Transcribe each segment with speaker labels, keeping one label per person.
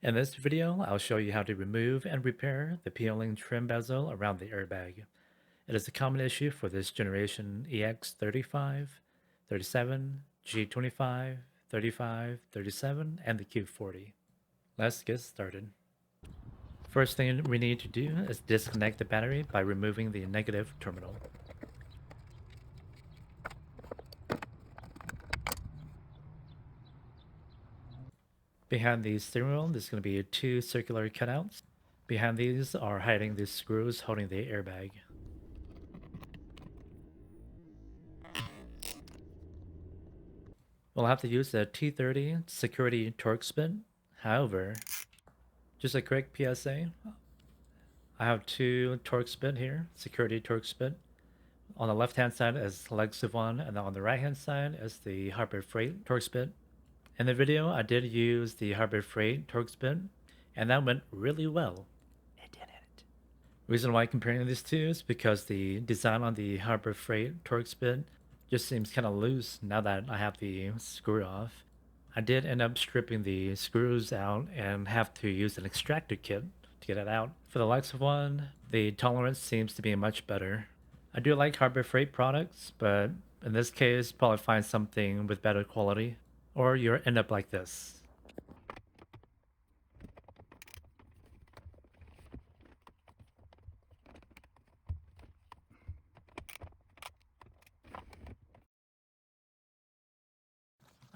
Speaker 1: In this video, I'll show you how to remove and repair the peeling trim bezel around the airbag. It is a common issue for this generation EX35, 37, G25, 35, 37, and the Q40. Let's get started. First thing we need to do is disconnect the battery by removing the negative terminal. Behind the steering wheel, there's going to be two circular cutouts. Behind these are hiding the screws holding the airbag. We'll have to use the T30 security Torx bit. However, just a quick PSA, I have two Torx bit here, security Torx bit. On the left hand side is Lexiv one, and then on the right hand side is the Harbor Freight Torx bit. In the video, I did use the Harbor Freight Torx bit, and that went really well. It didn't. Reason why I'm comparing these two is because the design on the Harbor Freight Torx bit just seems kind of loose now that I have the screw off. I did end up stripping the screws out and have to use an extractor kit to get it out. For the Lexiv one, the tolerance seems to be much better. I do like Harbor Freight products, but in this case, probably find something with better quality, or you'll end up like this.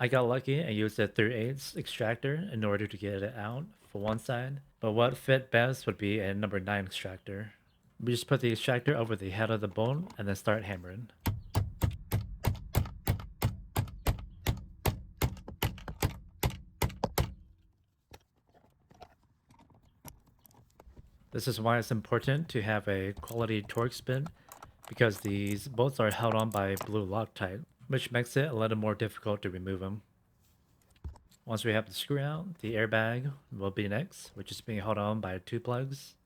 Speaker 1: I got lucky and used a 3/8 extractor in order to get it out for one side, but what fit best would be a number 9 extractor. We just put the extractor over the head of the bolt and then start hammering. This is why it's important to have a quality Torx bit, because these bolts are held on by blue Loctite, which makes it a little more difficult to remove them. Once we have the screw out, the airbag will be next, which is being held on by two plugs.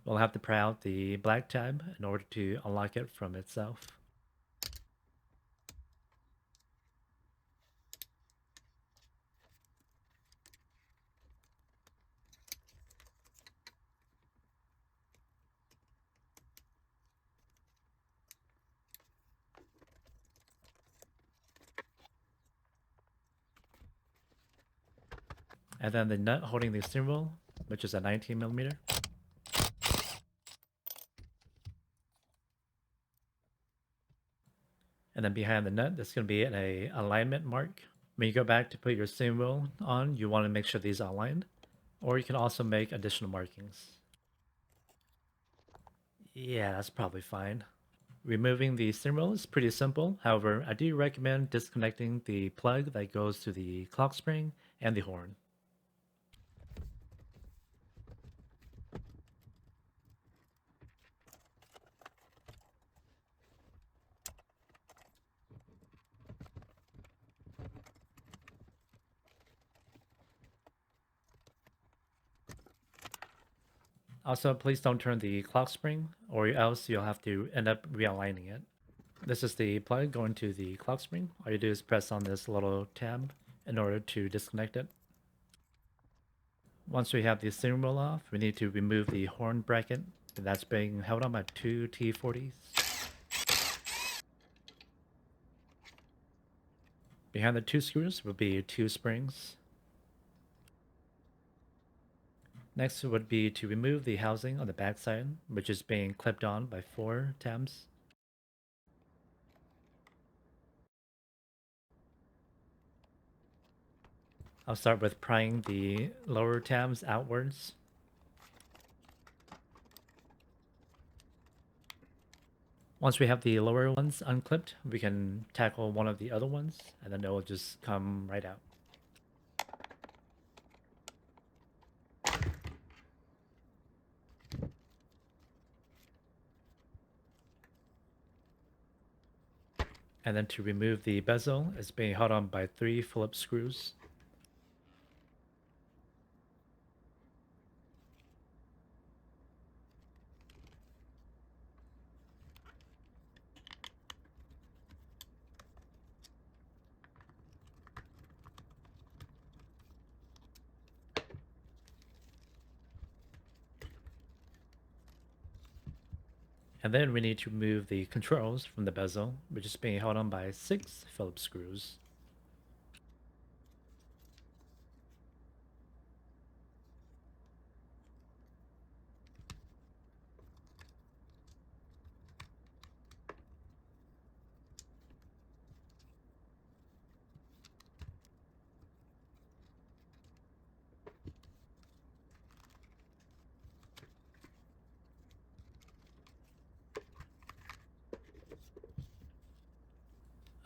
Speaker 1: We'll have to pry out the black tab in order to unlock it from itself. And then the nut holding the steering wheel, which is a 19mm. And then behind the nut, there's going to be an alignment mark. When you go back to put your steering wheel on, you want to make sure these are aligned. Or you can also make additional markings. Yeah, that's probably fine. Removing the steering wheel is pretty simple. However, I do recommend disconnecting the plug that goes to the clock spring and the horn. Also, please don't turn the clock spring, or else you'll have to end up realigning it. This is the plug going to the clock spring. All you do is press on this little tab in order to disconnect it. Once we have the steering wheel off, we need to remove the horn bracket that's being held on by two T40s. Behind the two screws will be two springs. Next would be to remove the housing on the back side, which is being clipped on by four tabs. I'll start with prying the lower tabs outwards. Once we have the lower ones unclipped, we can tackle one of the other ones, and then it will just come right out. And then to remove the bezel, it's being held on by three Phillips screws. And then we need to remove the controls from the bezel, which is being held on by 6 Phillips screws.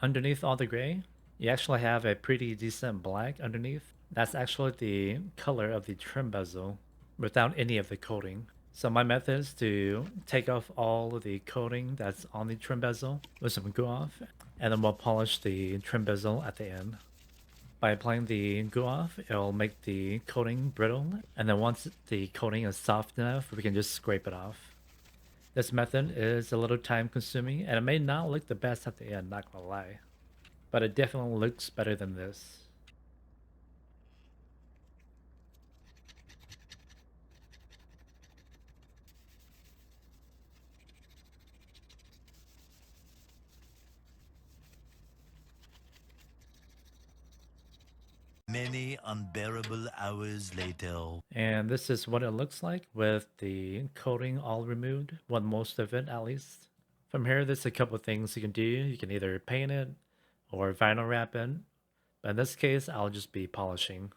Speaker 1: Underneath all the gray, you actually have a pretty decent black underneath. That's actually the color of the trim bezel without any of the coating. So my method is to take off all of the coating that's on the trim bezel with some glue off, and then we'll polish the trim bezel at the end. By applying the glue off, it'll make the coating brittle, and then once the coating is soft enough, we can just scrape it off. This method is a little time consuming, and it may not look the best at the end, not gonna lie. But it definitely looks better than this.
Speaker 2: Many unbearable hours later.
Speaker 1: And this is what it looks like with the coating all removed, well, most of it at least. From here, there's a couple things you can do. You can either paint it or vinyl wrap it. But in this case, I'll just be polishing.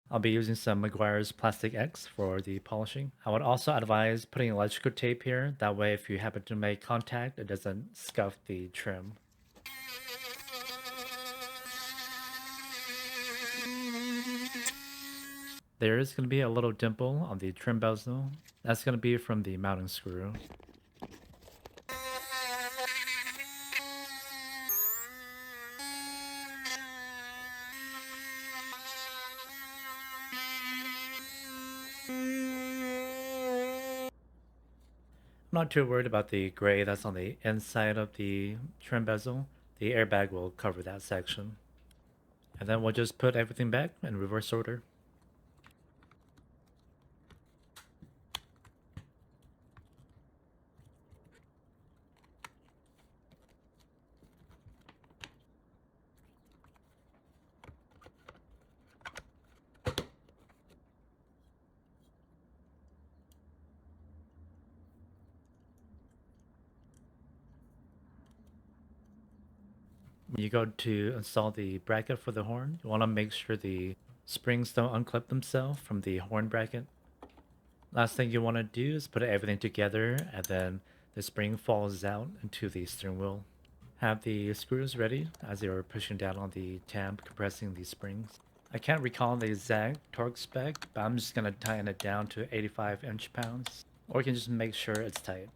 Speaker 1: I'll be using some Meguiar's Plastic X for the polishing. I would also advise putting electrical tape here. That way, if you happen to make contact, it doesn't scuff the trim. There is going to be a little dimple on the trim bezel. That's going to be from the mounting screw. I'm not too worried about the gray that's on the inside of the trim bezel. The airbag will cover that section. And then we'll just put everything back in reverse order. When you go to install the bracket for the horn, you want to make sure the springs don't unclip themselves from the horn bracket. Last thing you want to do is put everything together and then the spring falls out into the steering wheel. Have the screws ready as you're pushing down on the tab, compressing the springs. I can't recall the exact torque spec, but I'm just going to tighten it down to 85 inch-pounds. Or you can just make sure it's tight.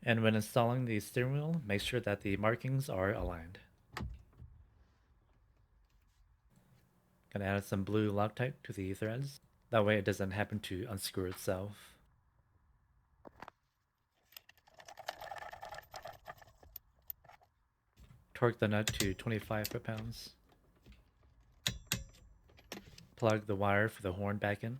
Speaker 1: And when installing the steering wheel, make sure that the markings are aligned. Gonna add some blue Loctite to the threads. That way it doesn't happen to unscrew itself. Torque the nut to 25 foot-pounds. Plug the wire for the horn back in.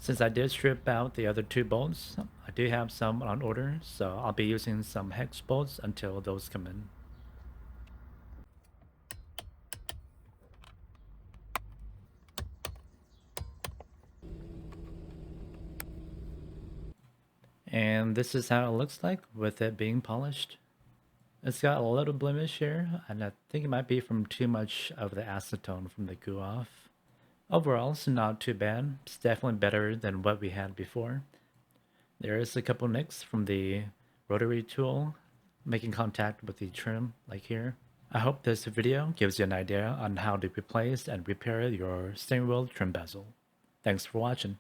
Speaker 1: Since I did strip out the other 2 bolts, I do have some on order, so I'll be using some hex bolts until those come in. And this is how it looks like with it being polished. It's got a little blemish here, and I think it might be from too much of the acetone from the glue off. Overall, it's not too bad. It's definitely better than what we had before. There is a couple nicks from the rotary tool making contact with the trim, like here. I hope this video gives you an idea on how to replace and repair your steering wheel trim bezel. Thanks for watching.